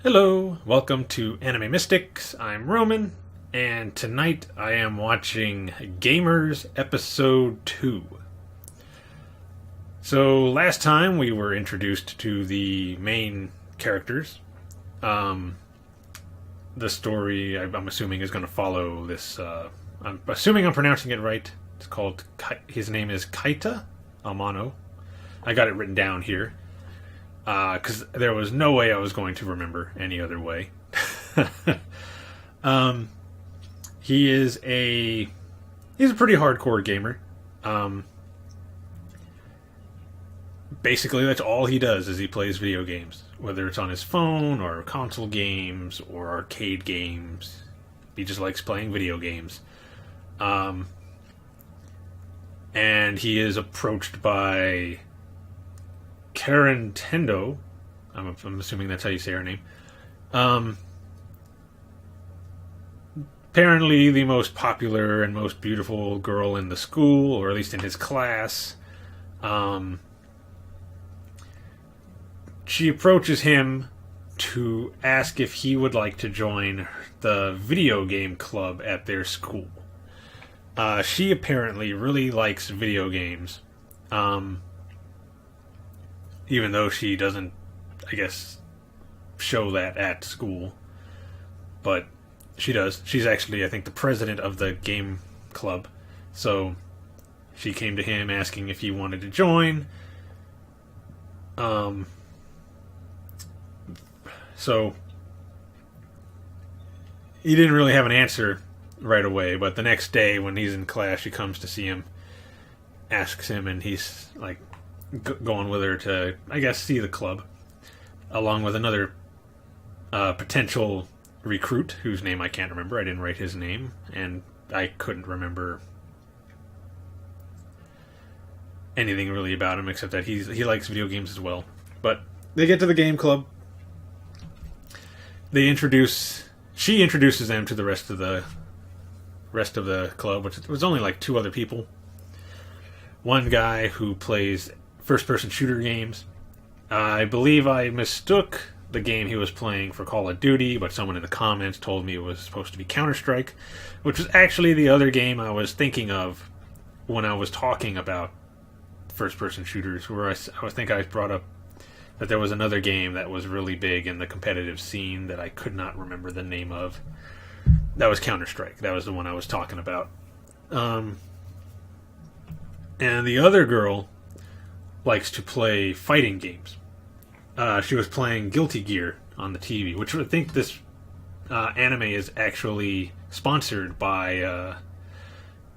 Hello, welcome to Anime Mystics. I'm Roman, and tonight I am watching Gamers Episode 2. So, last time we were introduced to the main characters. The story, I'm assuming, is going to follow this. I'm assuming I'm pronouncing it right. It's called. His name is Kaita Amano. I got it written down here. Because there was no way I was going to remember any other way. He's a pretty hardcore gamer. Basically, that's all he does is he plays video games, whether it's on his phone or console games or arcade games. He just likes playing video games. And he is approached by Karen Tendo. I'm assuming that's how you say her name. Apparently the most popular and most beautiful girl in the school, or at least in his class. She approaches him to ask if he would like to join the video game club at their school. She apparently really likes video games. Even though she doesn't, I guess, show that at school. But she does. She's actually, I think, the president of the game club. So she came to him asking if he wanted to join. So he didn't really have an answer right away. But the next day when he's in class, she comes to see him, asks him, and he's like, going with her to, I guess, see the club, along with another potential recruit whose name I can't remember. I didn't write his name, and I couldn't remember anything really about him except that he likes video games as well. But they get to the game club. She introduces them to the rest of the club, which was only like two other people. One guy who plays first-person shooter games. I believe I mistook the game he was playing for Call of Duty, but someone in the comments told me it was supposed to be Counter-Strike, which was actually the other game I was thinking of when I was talking about first-person shooters, where I think I brought up that there was another game that was really big in the competitive scene that I could not remember the name of. That was Counter-Strike. That was the one I was talking about. And the other girl likes to play fighting games. She was playing Guilty Gear on the TV, which I think this anime is actually sponsored by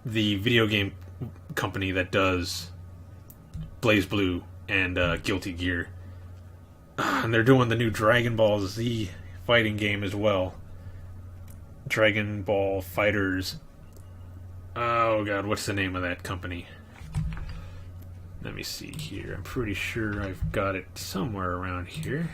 the video game company that does BlazBlue and Guilty Gear. And they're doing the new Dragon Ball Z fighting game as well. Dragon Ball Fighters. Oh god, what's the name of that company? Let me see here. I'm pretty sure I've got it somewhere around here.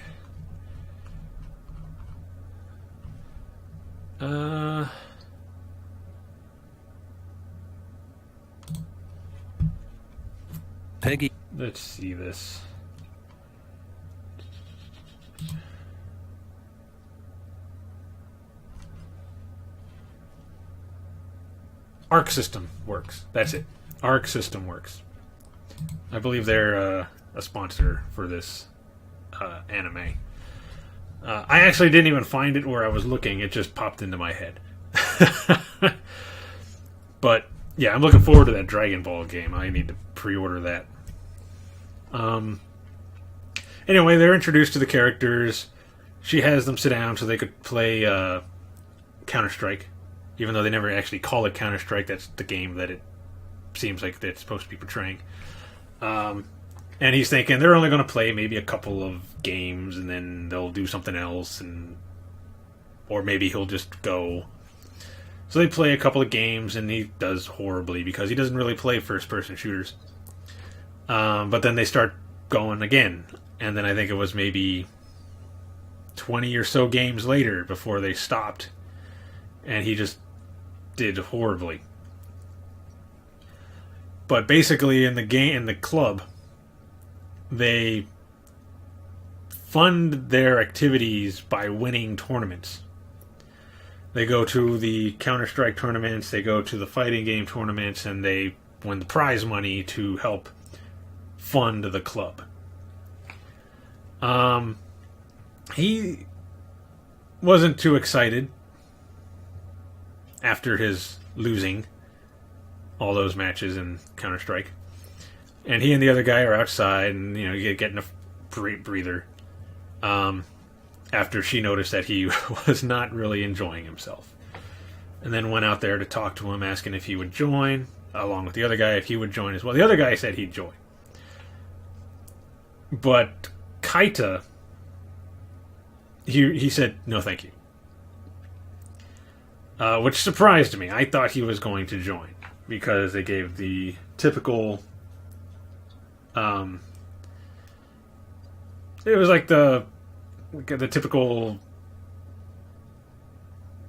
Peggy. Let's see this. Arc System Works. That's it. Arc System Works. I believe they're a sponsor for this anime. I actually didn't even find it where I was looking. It just popped into my head. But, yeah, I'm looking forward to that Dragon Ball game. I need to pre-order that. Anyway, they're introduced to the characters. She has them sit down so they could play Counter-Strike. Even though they never actually call it Counter-Strike, that's the game that it seems like it's supposed to be portraying. And he's thinking they're only going to play maybe a couple of games and then they'll do something else, or maybe he'll just go. So they play a couple of games and he does horribly because he doesn't really play first-person shooters. But then they start going again, and then I think it was maybe 20 or so games later before they stopped, and he just did horribly. But basically in the club, they fund their activities by winning tournaments. They go to the Counter-Strike tournaments, they go to the fighting game tournaments, and they win the prize money to help fund the club. He wasn't too excited after his losing all those matches in Counter-Strike. And he and the other guy are outside, and getting a breather. After she noticed that he was not really enjoying himself. And then went out there to talk to him, asking if he would join, along with the other guy, if he would join as well. The other guy said he'd join. But Kaita, he said, no thank you. Which surprised me. I thought he was going to join, because they gave the typical... it was like the typical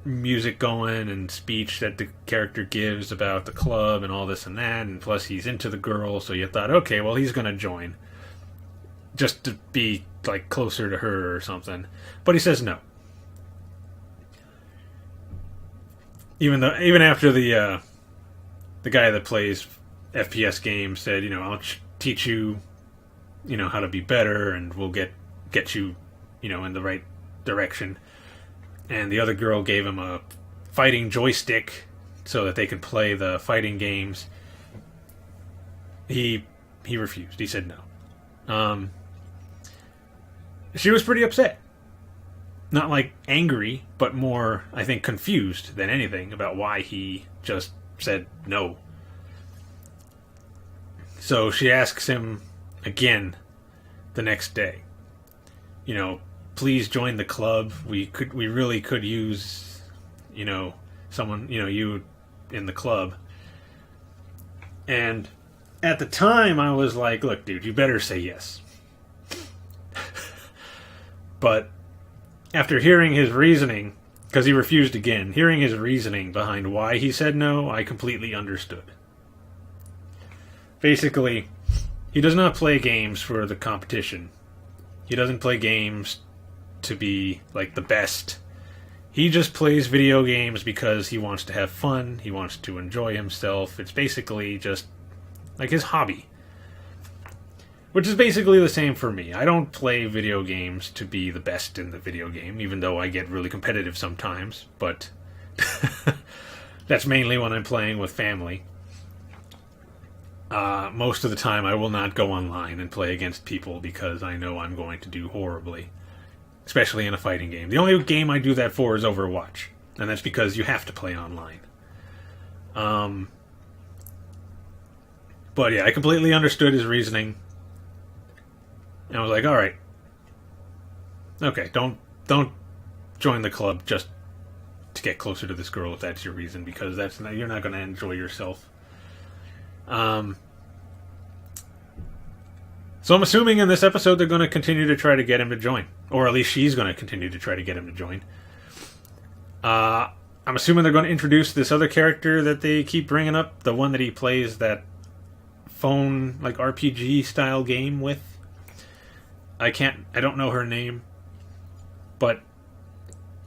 music going and speech that the character gives about the club and all this and that, and plus he's into the girl, so you thought, okay, well, he's gonna join just to be like closer to her or something. But he says no. Even after the guy that plays FPS games said, I'll teach you, how to be better, and we'll get you, in the right direction. And the other girl gave him a fighting joystick so that they could play the fighting games. He refused. He said no. She was pretty upset. Not like angry, but more, I think, confused than anything about why he just said no. So she asks him again the next day. Please join the club. We really could use, someone, you in the club. And at the time I was like, look, dude, you better say yes. But after hearing his reasoning, because he refused again, hearing his reasoning behind why he said no, I completely understood. Basically, he does not play games for the competition. He doesn't play games to be like the best. He just plays video games because he wants to have fun. He wants to enjoy himself. It's basically just like his hobby. Which is basically the same for me. I don't play video games to be the best in the video game, even though I get really competitive sometimes. But that's mainly when I'm playing with family. Most of the time I will not go online and play against people because I know I'm going to do horribly. Especially in a fighting game. The only game I do that for is Overwatch. And that's because you have to play online. But yeah, I completely understood his reasoning. And I was like, alright. Okay, don't join the club just to get closer to this girl if that's your reason, because you're not going to enjoy yourself. So I'm assuming in this episode they're going to continue to try to get him to join. Or at least she's going to continue to try to get him to join. I'm assuming they're going to introduce this other character that they keep bringing up. The one that he plays that phone, like, RPG style game with. I don't know her name. But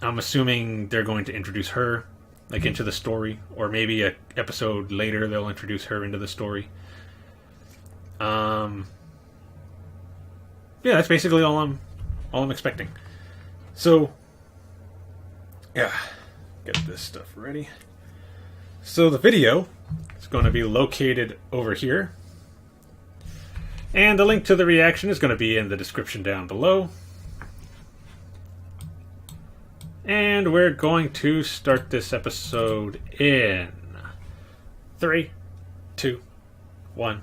I'm assuming they're going to introduce her, like, into the story. Or maybe an episode later they'll introduce her into the story. Yeah, that's basically all I'm expecting. So, yeah, get this stuff ready. So the video is going to be located over here. And the link to the reaction is going to be in the description down below. And we're going to start this episode in 3, 2, 1.